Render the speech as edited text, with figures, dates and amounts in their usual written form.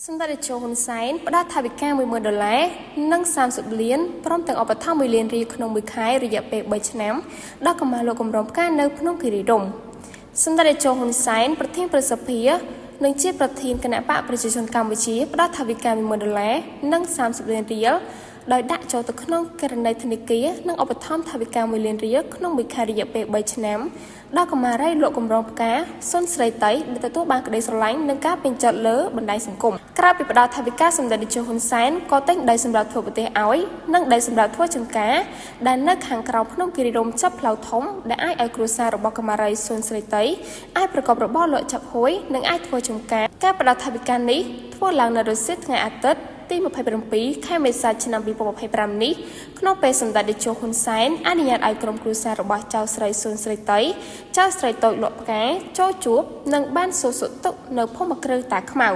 សម្ដេចជោហ៊ុនសែនផ្ដល់ថវិកា$10,000និង30លានព្រមទាំងឧបត្ថម្ភ1លានរៀលក្នុងមួយខែរយៈពេល3ឆ្នាំដល់កម្មាលោកកម្រងផ្កានៅភ្នំគិរីរម្យសម្ដេចជោហ៊ុនសែនប្រធានប្រសិទ្ធិនិងជាប្រធានគណៈបកប្រជាជនកម្ពុជាផ្ដល់ថវិកា$10,000និង30លានរៀលដោយដាក់ចូលទៅក្នុងករណីធនាគារនិងឧបត្ថម្ភថវិកា1លានរៀលក្នុងមួយខែរយៈពេល3ឆ្នាំដល់កម្មារៃលោកកម្រងផ្កាសុនស្រីតៃដែលទទួលបានក្តីស្រឡាញ់និងការពេញចិត្តលើបណ្ដាញសង្គមក្រៅពីផ្ដល់ថវិកាសម្ដេចជោហ៊ុនសែនក៏ទិញដីសម្រាប់ធ្វើប្រទេសឲ្យនិងដីសម្រាប់ធ្វើចំការដែលនៅខាងក្រៅភ្នំគិរីរម្យចាប់ផ្លូវធំដែលអាចឲ្យគ្រួសាររបស់កម្មារៃសុនស្រីតៃអាចប្រកបរបរលក់ចាប់ហួយនិងអាចធ្វើចំការផ្ដល់ថវិកានេះធ្វើឡើងនៅរសៀលថ្ងៃអាទិត្យទី27ខែមេសាឆ្នាំ2025នេះក្នុងពេលសម្ដេចតេជោហ៊ុនសែនអនុញ្ញាតឲ្យក្រុមគ្រួសាររបស់ចៅស្រីសុនស្រីតៃចៅស្រីតូចលក់ផ្កាចូលជួបនិងបានសួរសុខទុក្ខនៅភូមិក្រឹលតាខ្មៅ